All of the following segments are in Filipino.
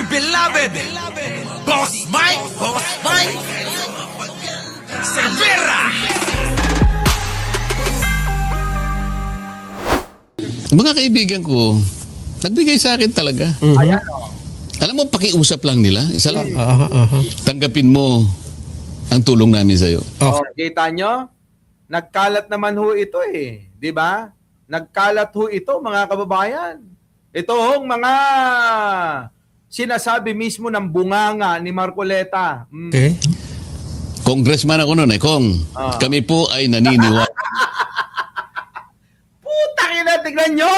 beloved Boss Mike Cervera. Mga kaibigan ko, nagbigay sa akin talaga. Alam mo, pakiusap lang nila. Isa lang. Tanggapin mo ang tulong namin sa'yo. Oh, kita nyo? Nagkalat naman ho ito eh. Di ba? Nagkalat ho ito, mga kababayan. Ito hong mga sinasabi mismo ng bunganga ni Marcoleta. Okay. Congressman ako noon Kong. Kami po ay naniniwala. Putang ina, tignan nyo!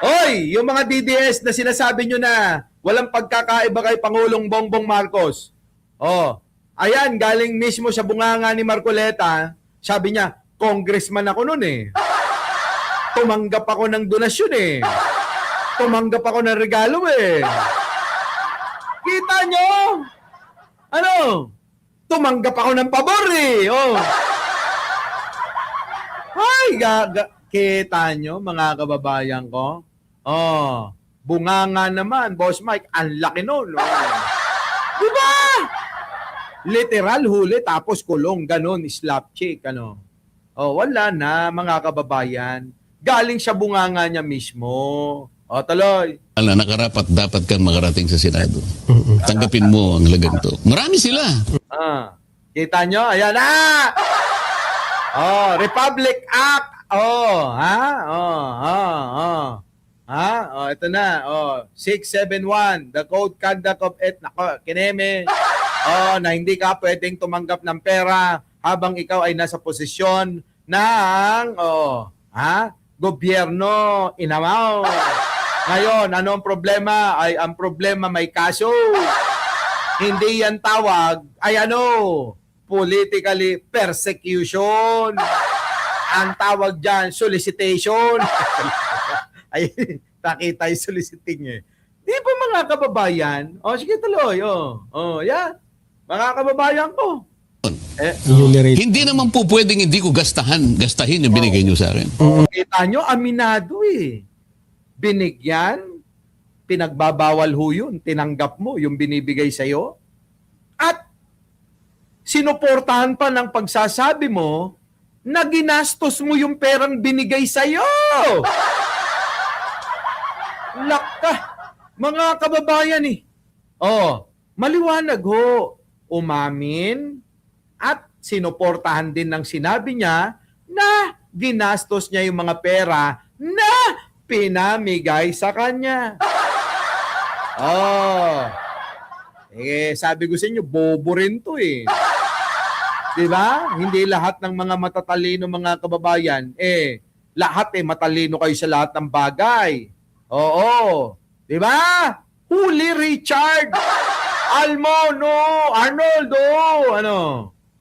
Oy, yung mga DDS na sinasabi nyo na walang pagkakaiba kay Pangulong Bongbong Marcos. Oh, ayan, galing mismo sa bunganga ni Marcoleta. Sabi niya, congressman ako noon eh. Tumanggap ako ng donasyon eh. Tumanggap ako ng regalo eh. Kita nyo? Ano? Tumanggap ako ng pabor eh. Oh. Ay, kita nyo, mga kababayan ko? Oh, bunganga naman, Boss Mike, ang laki nun. Oh. Diba? Literal huli tapos kulong, ganun, slap chick, ano. Oh, wala na, mga kababayan. Galing sa bunganga niya mismo. O, tuloy. Nakarapat dapat kang makarating sa Senado. Tanggapin mo ang lagang to. Marami sila. Kita nyo? Ayan na! Oh, Republic Act. Oh, ha? Oh, ito na. Oh, 671. The Code Conduct of Nako, kineme. Oh, na hindi ka pwedeng tumanggap ng pera habang ikaw ay nasa posisyon ng, gobyerno, inamaw. Ngayon, ano ang problema? Ay, ang problema may kaso. Hindi yan tawag, ay politically persecution. Ang tawag dyan, solicitation. Ay, nakita yung soliciting eh. Di ba mga kababayan? O, sige tuloy. Yan. Mga kababayan ko. Hindi naman po pwedeng hindi ko gastahin yung binigay nyo sa akin. Kita nyo, aminado eh. Binigyan, pinagbabawal ho yun, tinanggap mo yung binibigay sa'yo, at sinuportahan pa ng pagsasabi mo na ginastos mo yung perang binigay sa'yo. Laka, mga kababayan eh. Maliwanag ho, umamin at sinuportahan din ng sinabi niya na ginastos niya yung mga pera na pinamigay sa kanya. Sabi ko sa inyo, bobo rin to eh. Diba? Hindi lahat ng mga matatalino mga kababayan, lahat matalino kayo sa lahat ng bagay. Oo. Diba? Huli Richard Arnoldo,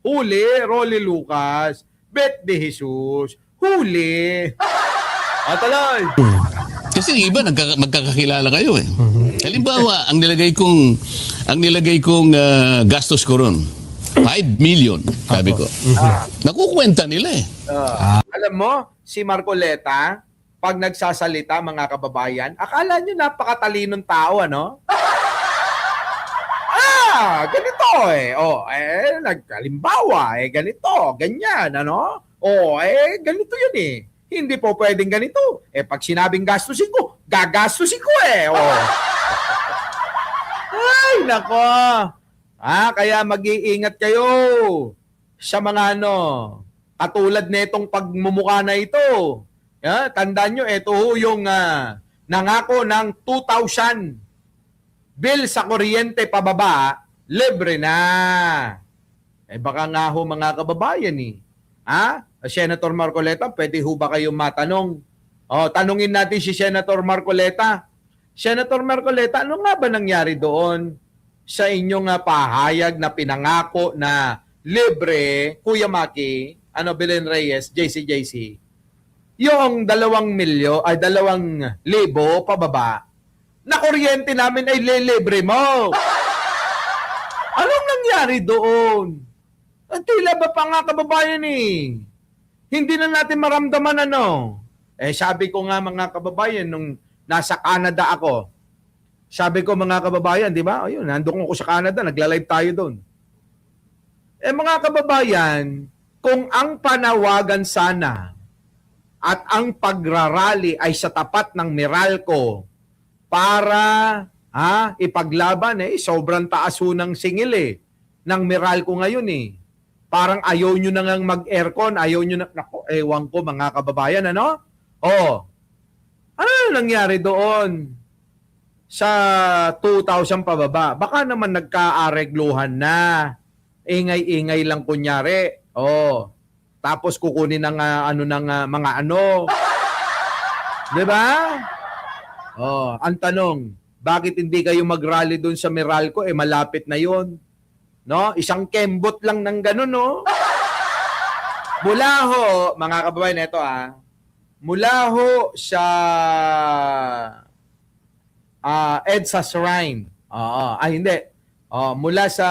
Huli Rolly Lucas, Bet de Jesus, huli. Tuloy. Kasi iba magkakakilala kayo eh. Halimbawa, ang nilagay kong gastos ko ron, 5 million, sabi ko. Nakukwenta nila eh. Alam mo, si Marcoleta, pag nagsasalita mga kababayan, akala nyo napakatalinong tao, ano? Ganito eh. Nagkalimbawa, ganito, ganyan, ano? Ganito yun eh. Hindi po pwedeng ganito. Pag sinabing gastusin ko, gagastusin ko eh. Ay, nako. Kaya mag-iingat kayo sa mga katulad netong pagmumukha na ito. Tandaan nyo, ito yung nangako ng 2,000 bill sa kuryente pababa, libre na. Baka nga ho mga kababayan eh. Senator Marcoleta, pwede ho ba kayong matanong? Tanungin natin si Senator Marcoleta. Senator Marcoleta, ano nga ba nangyari doon sa inyong pahayag na pinangako na libre, Kuya Maki, Belen Reyes, JC, yung 2,000,000 pababa, na kuryente namin ay lilibre mo. Anong nangyari doon? Tila ba pa nga kababayan eh? Hindi na natin maramdaman sabi ko nga mga kababayan, nung nasa Canada ako, Sabi ko mga kababayan, di ba? Ayun, nandun ako sa Canada, nagla-live tayo doon. Mga kababayan, kung ang panawagan sana at ang pagrarally ay sa tapat ng Meralco para ipaglaban, sobrang taas ho ng singil ng Meralco ngayon Parang ayaw nyo na ngang mag-aircon, ayaw nyo na, naku, ewan ko mga kababayan, ano? Ano nangyari doon sa 2,000 pababa? Baka naman nagka-aregluhan na. Ingay-ingay lang kunyari. Tapos kukunin ng mga ano. 'Di ba? Ang tanong, bakit hindi kayo mag-rally doon sa Meralco? Malapit na 'yon. No? Isang kembot lang ng ganun, no? Mula ho, mga kababayan, ito mula ho sa EDSA Shrine. Hindi. Mula sa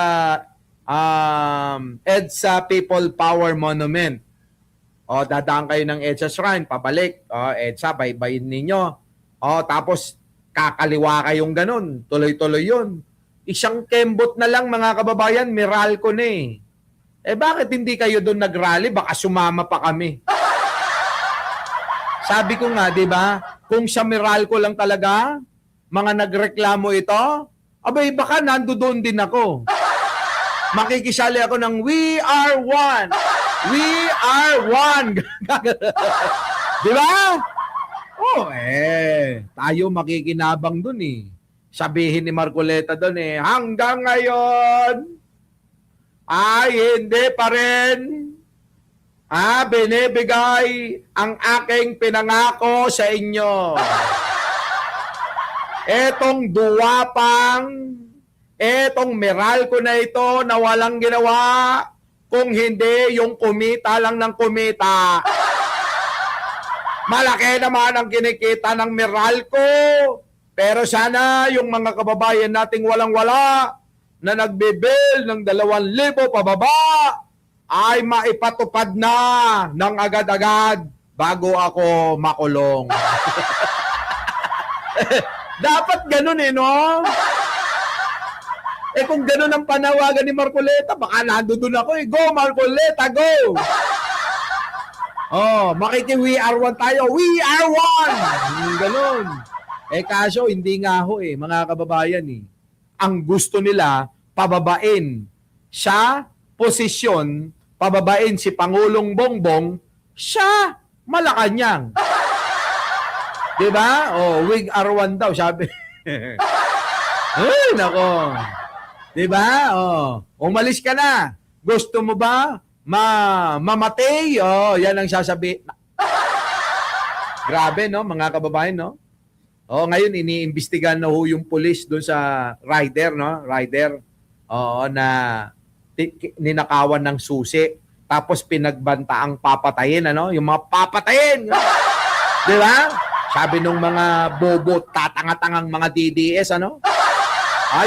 EDSA People Power Monument. Dadaan kayo ng EDSA Shrine, pabalik. EDSA, baybayin ninyo. Tapos, kakaliwa kayong ganun. Tuloy-tuloy yun. Isang kembot na lang, mga kababayan, Meralco na bakit hindi kayo doon nag-rally? Baka sumama pa kami. Sabi ko nga, di ba? Kung sa Meralco lang talaga, mga nagreklamo ito, abay, baka nandoon din ako. Makikisali ako ng We Are One. We Are One. Di ba? Tayo makikinabang dun Sabihin ni Marcoleta dun hanggang ngayon, hindi pa rin binibigay ang aking pinangako sa inyo. Etong duwapang, etong Meralco na ito na walang ginawa, kung hindi yung kumita lang ng kumita. Malaki naman ang kinikita ng Meralco. Pero sana yung mga kababayan nating walang-wala na nagbibil ng 2,000 pababa ay maipatupad na ng agad-agad bago ako makulong. Dapat ganun no? Kung ganun ang panawagan ni Marcoleta, baka nandoon ako Go, Marcoleta, go! We are one tayo. We are one! Ganun. Kaso, hindi nga ho mga kababayan Ang gusto nila, pababain sa posisyon, pababain si Pangulong Bongbong sa Malacanang. Diba? We are one daw, sabi. Ay, nako. Diba? Umalis ka na. Gusto mo ba mamatay? Yan ang sasabi. Grabe, no, mga kababayan, no? Ngayon, iniimbestigahan na ho yung pulis doon sa rider, no? Rider, na ninakawan ng susi. Tapos pinagbantaang papatayin, ano? Yung mga papatayin! Di ba? Sabi nung mga bobo, tatanga-tangang mga DDS, ano?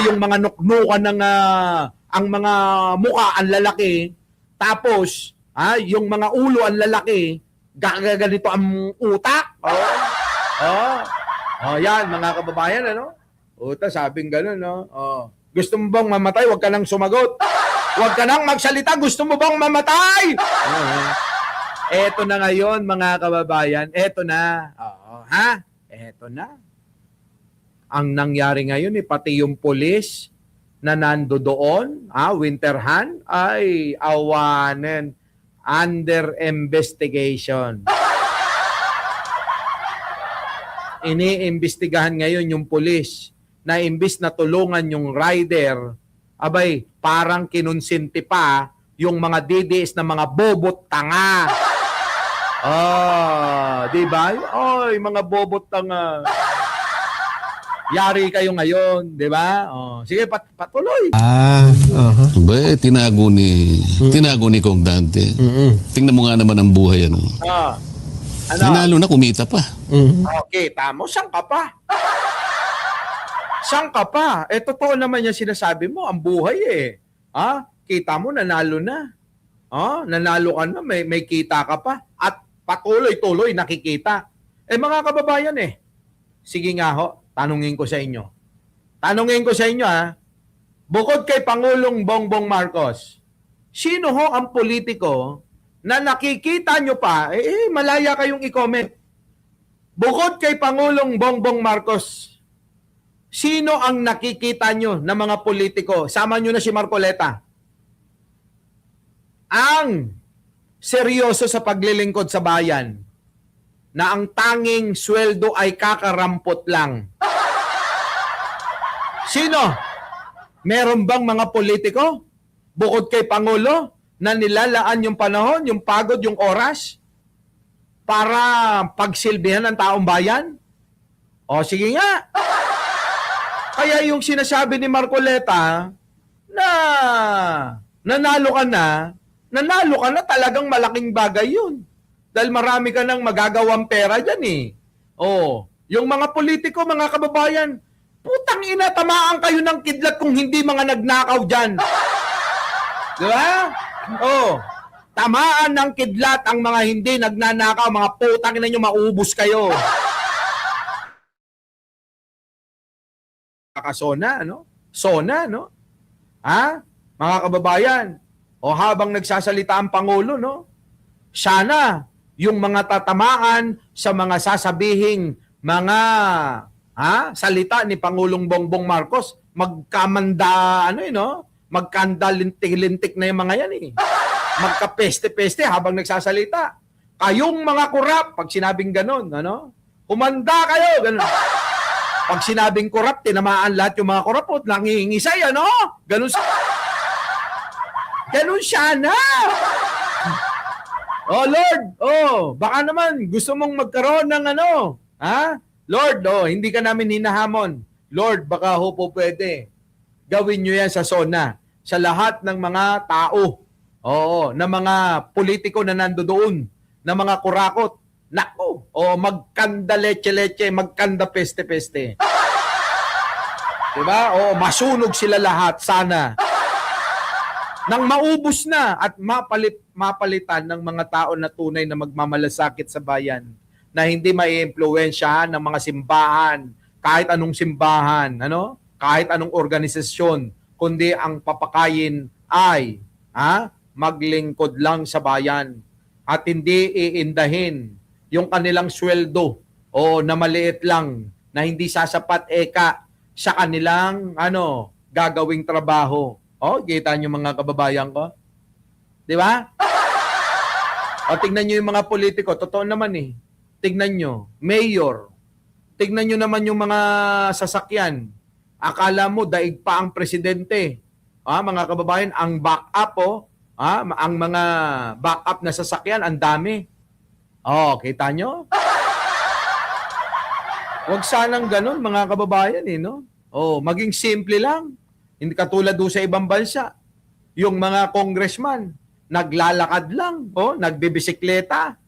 Yung mga nuknukan ng ang mga mukha, ang lalaki. Tapos, yung mga ulo, ang lalaki. Gaganito ang utak. Yan, mga kababayan, ano? Sabing gano'n, no? Gusto mo bang mamatay? Huwag ka nang sumagot. Huwag ka nang magsalita. Gusto mo bang mamatay? Eto na ngayon, mga kababayan. Eto na. Eto na. Ang nangyari ngayon, pati yung pulis na nando doon, Winterhan, ay awanen. Under investigation. Iniimbestigahan ngayon yung pulis na imbis na tulungan yung rider, abay, parang kinonsinti pa yung mga DDS na mga bobot tanga. Di ba? Mga bobot tanga. Yari kayo ngayon, di ba? Sige, patuloy. Tinago ni Kong Dante. Tingnan mo nga naman ang buhay, ano? Nanalo na, kumita pa. Okay, tamo. Saan ka pa? Saan ka pa? Totoo naman yung sinasabi mo. Ang buhay Kita mo, nanalo na. Nanalo ka na, may kita ka pa. At patuloy-tuloy nakikita. Mga kababayan sige nga ho, tanungin ko sa inyo. Tanungin ko sa inyo bukod kay Pangulong Bongbong Marcos, sino ho ang politiko na nakikita nyo pa, malaya kayong i-comment. Bukod kay Pangulong Bongbong Marcos, sino ang nakikita nyo na mga politiko? Sama nyo na si Marcoleta. Ang seryoso sa paglilingkod sa bayan, na ang tanging sweldo ay kakarampot lang. Sino? Meron bang mga politiko, bukod kay Pangulo, na nilalaan yung panahon, yung pagod, yung oras, para pagsilbihan ng taong bayan? O sige nga. Kaya yung sinasabi ni Marcoleta na nanalo ka na talagang malaking bagay yun. Dahil marami ka nang magagawang pera dyan yung mga politiko, mga kababayan, putang ina, tamaan kayo ng kidlat kung hindi mga nagnakaw dyan. Di ba? Tamaan ng kidlat ang mga hindi nagnanakaw, mga putang ina nyo, maubos kayo. Kakasona, Sona, Mga kababayan, habang nagsasalita ang Pangulo, sana yung mga tatamaan sa mga sasabihing mga salita ni Pangulong Bongbong Marcos, magkamanda, magkanda lintik-lintik na yung mga yan Magkapeste-peste habang nagsasalita. Kayong mga kurap, pag sinabing ganun, humanda kayo, ganun. Pag sinabing kurap, tinamaan lahat yung mga kurapot, nangihingisay, ganun siya na. Lord, baka naman gusto mong magkaroon ng Lord, hindi ka namin hinahamon. Lord, baka ho po pwede. Gawin nyo yan sa SONA, sa lahat ng mga tao, na mga politiko na nandoon, na mga kurakot. Nako, magkanda leche-leche, magkanda peste-peste. Diba? Masunog sila lahat, sana. Nang maubos na at mapalitan ng mga tao na tunay na magmamalasakit sa bayan, na hindi mai-impluwensyahan ng mga simbahan, kahit anong simbahan, kahit anong organisasyon, kundi ang papakayin ay maglingkod lang sa bayan at hindi iindahin yung kanilang sweldo na maliit lang, na hindi sasapat sa kanilang gagawing trabaho. Kita nyo mga kababayan ko? Di ba? Tignan nyo yung mga politiko. Totoo naman Tignan nyo. Mayor. Tignan nyo naman yung mga sasakyan. Akala mo, daig pa ang presidente. Mga kababayan, ang backup, ang mga backup na sasakyan, ang dami. Kita nyo? Huwag sanang ganun, mga kababayan, maging simple lang. Hindi katulad doon sa ibang bansa. Yung mga congressman, naglalakad lang, nagbibisikleta,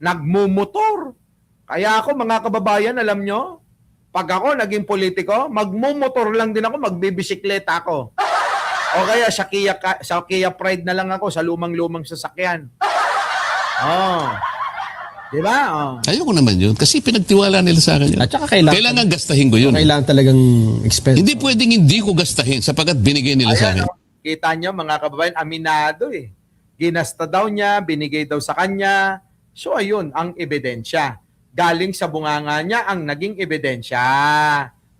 nagmumotor. Kaya ako, mga kababayan, alam nyo, pag ako naging politiko, magmumotor lang din ako, magbibisikleta ako. O kaya sa Kia Pride na lang ako, sa lumang-lumang sasakyan. Diba? Ayoko naman yun. Kasi pinagtiwala nila sa akin yun. At saka kailangan gastahin ko yun. Kailangan talagang expense. Hindi pwedeng hindi ko gastahin sapagkat binigay nila sa akin. Kita nyo, mga kababayan, aminado Ginasta daw niya, binigay daw sa kanya. So ayun, ang ebidensya. Galing sa bunganga niya ang naging ebidensya.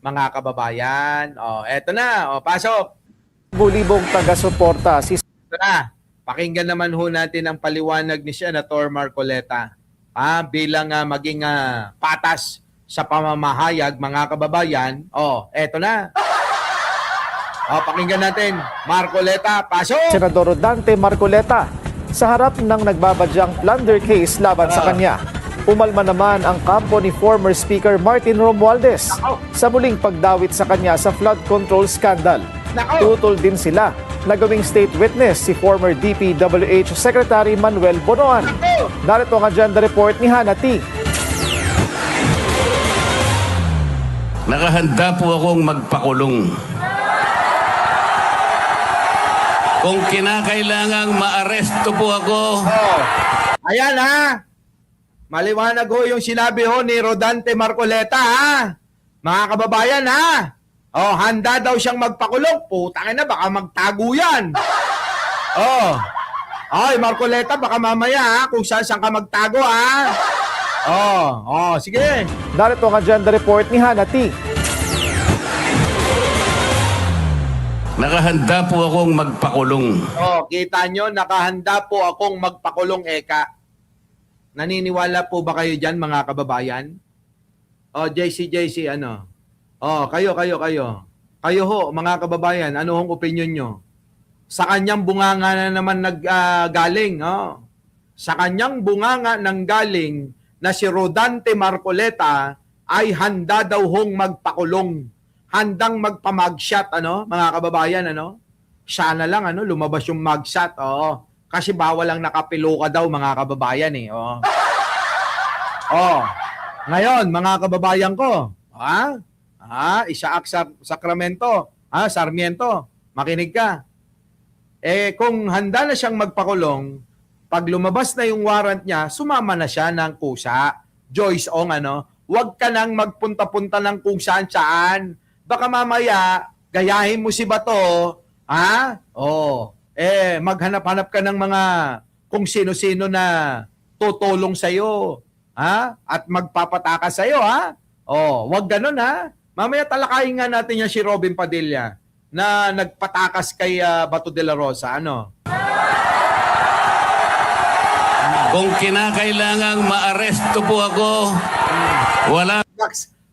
Mga kababayan. Eto na. Pasok. Libong taga-suporta. Ito na. Pakinggan naman ho natin ang paliwanag ni Senator Marcoleta. Bilang maging patas sa pamamahayag, mga kababayan. Eto na. Pakinggan natin. Marcoleta, pasok! Senador Dante Marcoleta sa harap ng nagbabadyang plunder case laban sa kanya. Umalma naman ang kampo ni former Speaker Martin Romualdez sa muling pagdawit sa kanya sa flood control scandal. Tutol din sila na gawing state witness si former DPWH Secretary Manuel Bonoan. Narito ang agenda report ni Hannah T. Nakahanda po akong magpakulong. Kung kinakailangang maaresto po ako. Ayan Maliwanag ho yung sinabi ho ni Rodante Marcoleta Mga kababayan Oh, handa daw siyang magpakulong. Putangin na, baka magtago yan. Oh. Ay, Marcoleta, baka mamaya ha, kung saan ka magtago ha. Oh, sige. Narito ang agenda report ni Hannah T. Nakahanda po akong magpakulong. Oh, kita nyo, nakahanda po akong magpakulong, Eka. Naniniwala po ba kayo dyan, mga kababayan? Oh, JC, ano? Oh, kayo. Kayo ho, mga kababayan, ano hong opinion nyo? Sa kanyang bunganga na naman galing, oh. Sa kanyang bunganga ng galing na si Rodante Marcoleta ay handa daw hong magpakulong. Handang magpa-mugshot, ano, mga kababayan, ano? Sana lang, ano, lumabas yung mugshot, oo. Kasi bawal lang nakapiloka daw, mga kababayan, eh, oo. Oh. Ngayon, mga kababayan ko, Isaac Sacramento, Sarmiento, makinig ka. Kung handa na siyang magpakulong, pag lumabas na yung warrant niya, sumama na siya ng kusa. Joyce Ong, ano, huwag ka nang magpunta-punta ng kung saan-saan. Baka mamaya, gayahin mo si Bato, maghanap-hanap ka ng mga kung sino-sino na tutulong sa'yo, at magpapatakas sa'yo, wag ganun, Mamaya talakayin nga natin yan si Robin Padilla na nagpatakas kay Bato de la Rosa, ano? Kung kinakailangang maaresto po ako, wala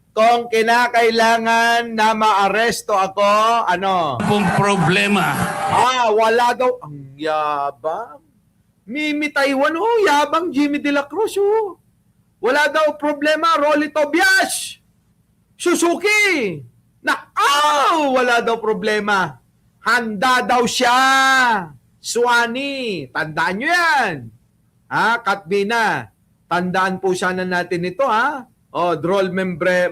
Kung kinakailangan na maaresto ako, ano? pong problema. Wala daw. Ang yabang. Mimi Taiwan, yabang Jimmy de la Cruz, Wala daw problema, Rolly Tobias. Suzuki. Wala daw problema. Handa daw siya. Suwani. Tandaan nyo yan. Katbina. Tandaan po sana natin ito, Drol Membere,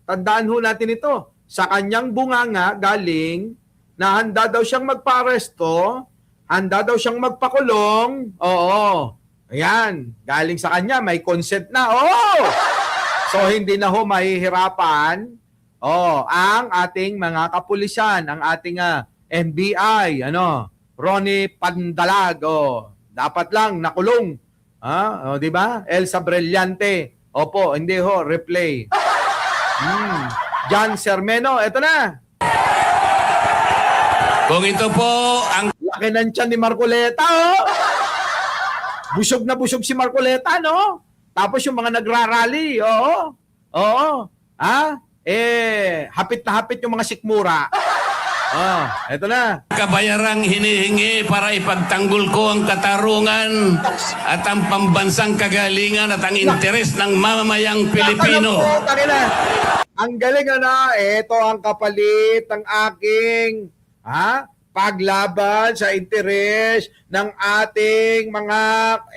Tandaan ho natin ito. Sa kanyang bunganga, galing, na handa daw siyang magpa-aresto, handa daw siyang magpakulong, Ayan, galing sa kanya, may consent na, So, hindi na ho mahihirapan, ang ating mga kapulisan, ang ating NBI, Ronnie Pandalag, dapat lang nakulong. Di ba? Elsa Brillante. Opo, hindi ho, replay. John Sermeno, eto na. Kung ito po ang Laki ng tiyan ni Marcoleta, Busog na busog si Marcoleta, no? Tapos yung mga nagrarally, hapit na hapit yung mga sikmura. Eto na. kabayarang hinihingi para ipagtanggol ko ang katarungan at ang pambansang kagalingan at ang interes ng mamamayang Pilipino. Ang galing, ito ang kapalit ng aking paglaban sa interes ng ating mga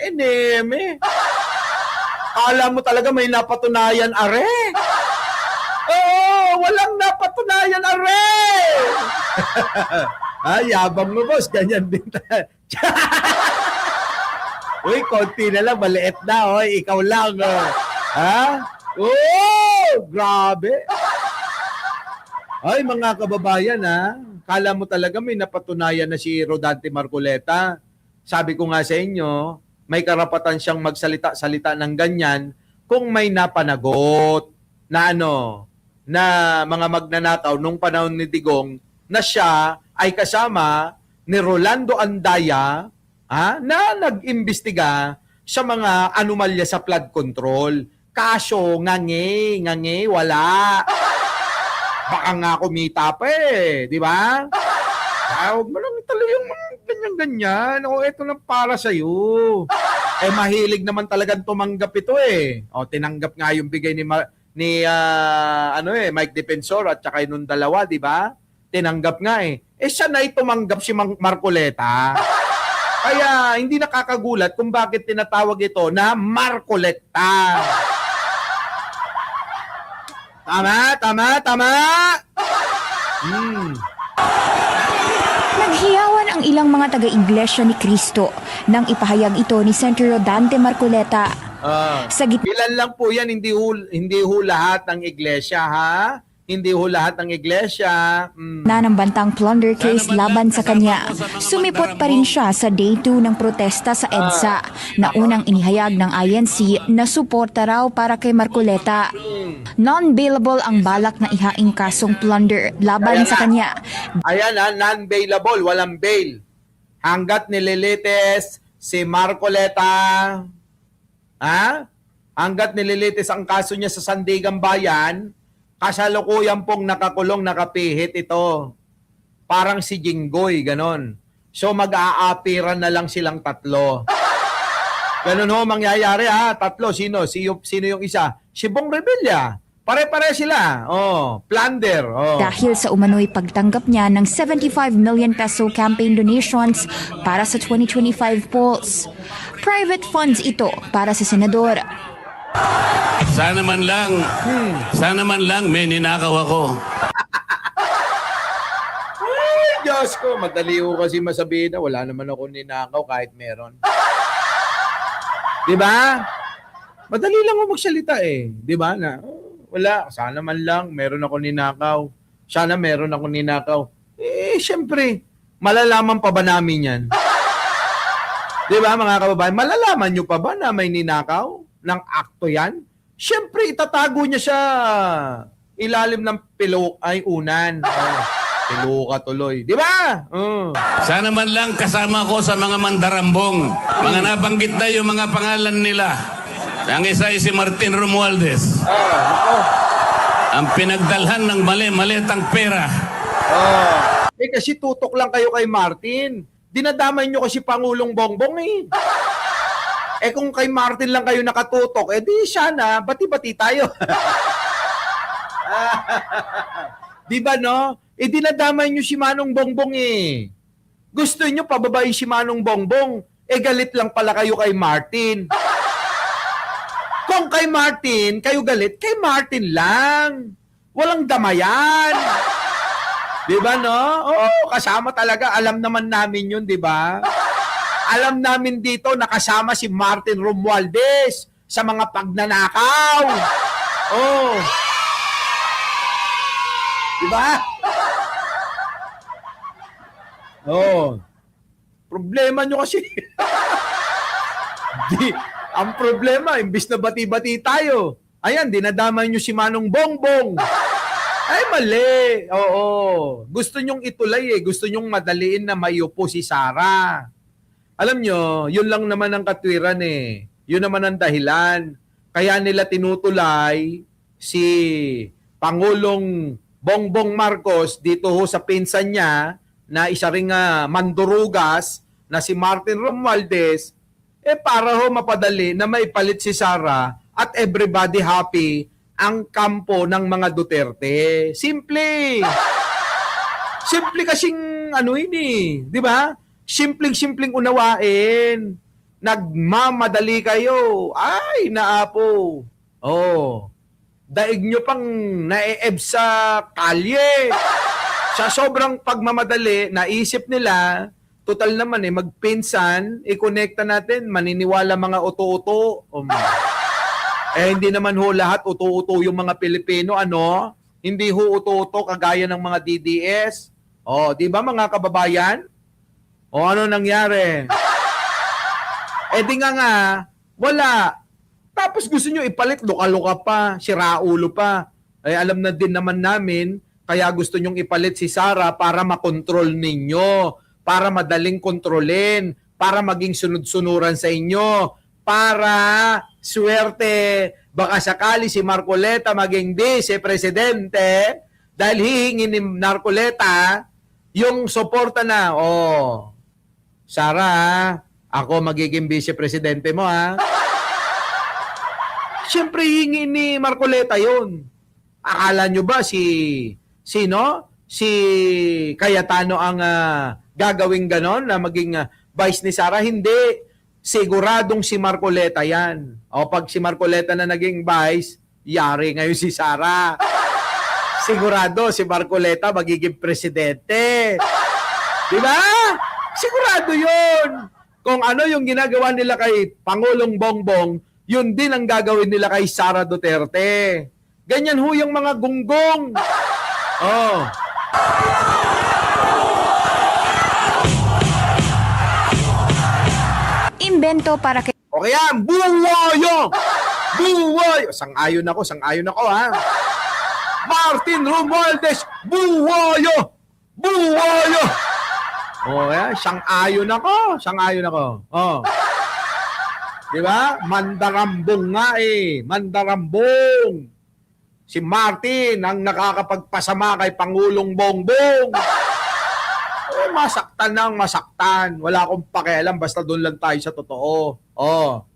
enemy. Kala mo talaga may napatunayan, are? Walang napatunayan, are! Yabang mo, boss. Ganyan din tayo. Uy, konti na lang. Maliit na, ikaw lang. Grabe. Ay, mga kababayan, kala mo talaga may napatunayan na si Rodante Marcoleta. Sabi ko nga sa inyo, may karapatan siyang magsalita-salita ng ganyan kung may napanagot na na mga magnanakaw nung panahon ni Digong na siya ay kasama ni Rolando Andaya na nag-imbestiga sa mga anomalya sa flood control. Kaso, ngangi, wala. Baka nga kumita pa di ba? Huwag mo lang talaga yung mga ganyan-ganyan. Ito lang para sa'yo. Mahilig naman talagang tumanggap ito tinanggap nga yung bigay ni Mike Defensor at saka nung dalawa, di ba? Tinanggap nga siya na tumanggap si Marcoleta. Kaya hindi nakakagulat kung bakit tinatawag ito na Marcoleta. Tama. Naghiyawan ang ilang mga taga-Iglesia ni Cristo nang ipahayag ito ni Senator Rodante Marcoleta. Sa Ilan lang po yan, hindi ho lahat ng iglesia, Hindi ho lahat ng iglesia. Na ng bantang plunder case laban sa kanya. Sumipot pa rin siya sa day 2 ng protesta sa EDSA na unang inihayag ng INC na suporta raw para kay Marcoleta. Non-bailable ang balak na ihaing kasong plunder laban sa kanya. Ayan ha, non-bailable, walang bail. Hanggat nililitis si Marcoleta, hanggat nililitis ang kaso niya sa Sandigan Bayan, kasalukuyan pong nakakulong, nakapihit ito. Parang si Jinggoy, ganon. So mag-aapiran na lang silang tatlo. Ganon ho mangyayari ha, tatlo. Sino yung isa? Si Bong Revilla. Pare-pare sila. Plunder. Dahil sa umano'y pagtanggap niya ng 75 million peso campaign donations para sa 2025 polls. Private funds ito para sa senador. Sana man lang may ninakaw ako. Ay, Diyos ko, madali ko kasi masabihin na wala naman ako ninakaw kahit meron. Di ba? Madali lang ako magsalita eh. Di ba? Wala. Sana man lang meron ako ninakaw. Sana meron ako ninakaw. Syempre, malalaman pa ba namin yan? Di ba mga kababayan? Malalaman nyo pa ba na may ninakaw ng akto yan? Syempre, itatago niya sa ilalim ng unan. Piluka tuloy. Di ba? Sana man lang kasama ko sa mga mandarambong. Mga nabanggit na yung mga pangalan nila. Ang isa ay si Martin Romualdez. Ang pinagdalhan ng mali-malitang pera. Kasi tutok lang kayo kay Martin. Dinadamay nyo kasi Pangulong Bongbong eh. Kung kay Martin lang kayo nakatutok, di sana, bati-bati tayo. Di ba no? Dinadamay nyo si Manong Bongbong Gusto nyo pababayin si Manong Bongbong, galit lang pala kayo kay Martin. Kung kay Martin, kayo galit, kay Martin lang. Walang damayan. Di ba no? Kasama talaga. Alam naman namin yun, di ba? Alam namin dito nakasama si Martin Romualdez sa mga pagnanakaw. Di ba? Problema nyo kasi. Ang problema, imbis na bati-bati tayo, ayan, dinadamay nyo si Manong Bongbong. Ay, mali. Gusto nyong itulay Gusto nyong madaliin na maiupo si Sara. Alam nyo, yun lang naman ang katwiran Yun naman ang dahilan. Kaya nila tinutulay si Pangulong Bongbong Marcos dito ho sa pinsan niya na isa ring mandurugas na si Martin Romualdez para ho mapadali na maipalit si Sara at everybody happy ang kampo ng mga Duterte. Simple. Simple kasing di ba? Simpleng unawain. Nagmamadali kayo. Ay, naapo. Daig nyo pang naeeb sa kalye. Sa sobrang pagmamadali, naisip nila, total naman magpinsan, i-connecta natin, maniniwala mga uto-uto. Hindi naman ho lahat uto-uto yung mga Pilipino, Hindi ho uto-uto kagaya ng mga DDS. Di ba mga kababayan? Ano nangyari? Di nga, wala. Tapos gusto nyo ipalit, luka-luka pa, siraulo pa. Alam na din naman namin, kaya gusto nyong ipalit si Sara para makontrol ninyo, para madaling kontrolin, para maging sunod-sunuran sa inyo, para swerte, baka sakali si Marcoleta maging vice-presidente dahil hihingi ni Marcoleta yung suporta na, Sara, ako magiging vice-presidente mo, Siyempre, hingi ni Marcoleta yun. Akala nyo ba si Cayetano ang gagawing ganon na maging vice ni Sara? Hindi. Siguradong si Marcoleta yan. Pag si Marcoleta na naging vice, yari ngayon si Sara. Sigurado si Marcoleta magiging presidente. Di ba? Sigurado yun. Kung ano yung ginagawa nila kay Pangulong Bongbong, yun din ang gagawin nila kay Sara Duterte. Ganyan ho yung mga gunggong. Oh. Imbento para kay O kaya, buwayo! Buwayo! Sang-ayon ako ha. Martin Romualdez, buwayo! Buwayo! O kaya, sang-ayon ako. Oh. Di ba? Mandarambong nga eh. Mandarambong. Si Martin ang nakakapagpasama kay Pangulong Bongbong. Masaktan ng masaktan. Wala akong pakialam. Basta doon lang tayo sa totoo. Oh.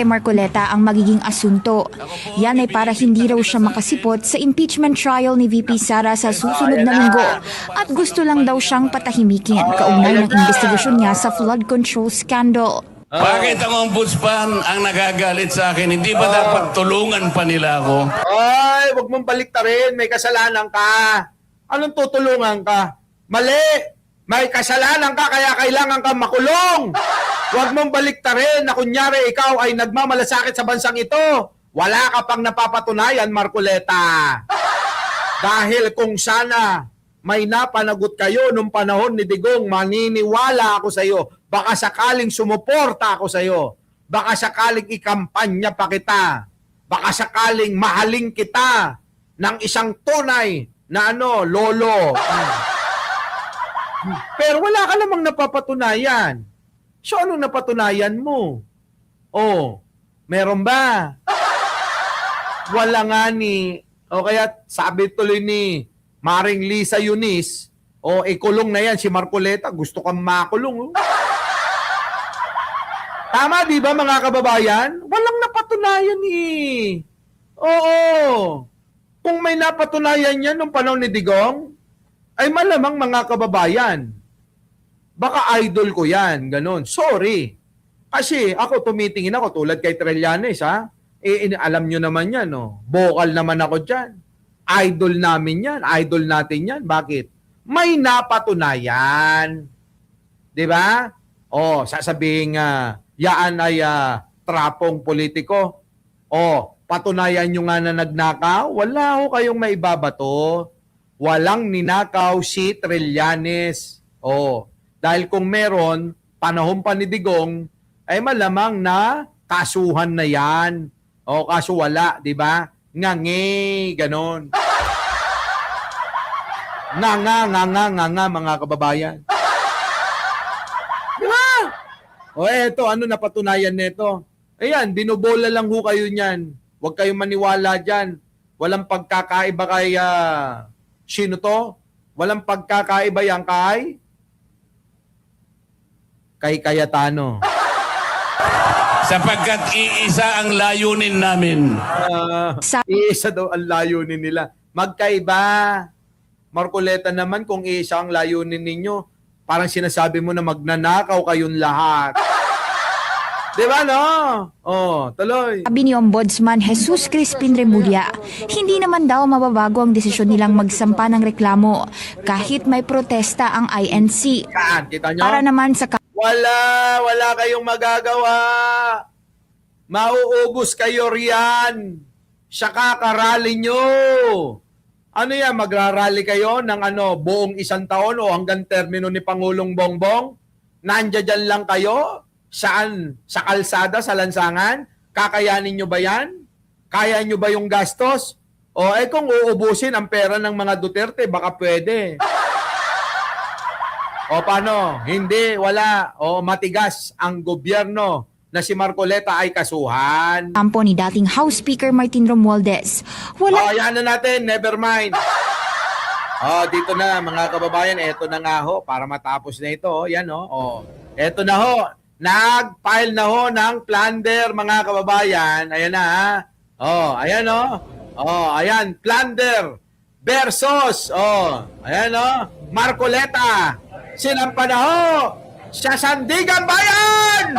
Marcoleta ang magiging asunto. Yan ay para hindi raw siya makasipot sa impeachment trial ni VP Sara sa susunod na linggo at gusto lang daw siyang patahimikin kaugnay ng investigasyon niya sa flood control scandal. Bakit ang ombudsman ang nagagalit sa akin? Hindi ba dapat tulungan pa nila ako? Ay, wag mong baliktarin. May kasalanan ka. Anong tutulungan ka? Mali! May kasalanan ka kaya kailangan ka makulong. Huwag mong baliktarin na kunyari ikaw ay nagmamalasakit sa bansang ito. Wala ka pang napapatunayan, Marcoleta. Dahil kung sana may napanagot kayo nung panahon ni Digong, maniniwala ako sa iyo. Baka sakaling sumuporta ako sa iyo. Baka sakaling ikampanya pa kita. Baka sakaling mahaling kita ng isang tunay na lolo. Pero wala ka namang napapatunayan. So, anong napatunayan mo? Oh, meron ba? Wala nga ni. O kaya sabi tuloy ni Maring Lisa Eunice, ikulong na yan si Marcoleta. Gusto kang makulong. Tama, di ba mga kababayan? Walang napatunayan eh. Oo. Kung may napatunayan yan nung panahon ni Digong, ay malamang mga kababayan, baka idol ko yan, ganun. Sorry. Kasi ako tumitingin ako tulad kay Trillanes, ha? Alam nyo naman yan, no? Vocal naman ako dyan. Idol namin yan. Idol natin yan. Bakit? May napatunayan. Di ba? Sasabihin yaan ay trapong politiko. Patunayan nyo nga na nagnakaw. Wala ho kayong maibabato. Walang ninakaw si Trillanes. Dahil kung meron, panahon pa ni Digong, ay malamang na kasuhan na yan. Kaso wala, di ba? Ngangi, ganon. Nga, mga kababayan. Di ba? Eto, ano napatunayan nito? Ayan, binubola lang ho kayo niyan. Huwag kayong maniwala dyan. Walang pagkakaiba kay... sino to? Walang pagkakaiba yan kay Cayetano. Sapagkat iisa ang layunin namin. Iisa daw ang layunin nila. Magkaiba. Marcoleta naman, kung iisa ang layunin ninyo, parang sinasabi mo na magnanakaw kayong lahat. Di ba, no? Tuloy. Sabi ni Ombudsman Jesus Crispin Remulla, hindi naman daw mababago ang desisyon nilang magsampa ng reklamo kahit may protesta ang INC. Yan, kita nyo? Para naman sa Wala kayong magagawa. Mauubos kayo riyan. Sa kakarali nyo. Ano yan, magrarally kayo ng buong isang taon o hanggang termino ni Pangulong Bongbong? Nandiyan lang kayo? Saan? Sa kalsada, sa lansangan? Kakayanin nyo ba yan? Kaya nyo ba yung gastos? Kung uubusin ang pera ng mga Duterte, baka pwede. Paano? Hindi, wala. Matigas ang gobyerno na si Marcoleta ay kasuhan. kampo ni dating House Speaker Martin Romualdez. Yan na natin, never mind. Dito na mga kababayan, eto na nga ho, para matapos na ito. Yan eto na ho. Nag-file na ho ng plunder, mga kababayan. Ayan na, ha? Ayan, ayan, plunder versus, ayan, Marcoleta. Sinampa na ho sa Sandigan Bayan!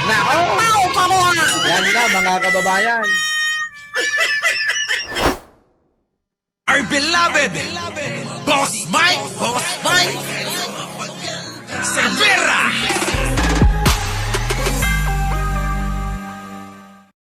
Nako! Yan na, mga kababayan. Our beloved Boss Mike Cervera.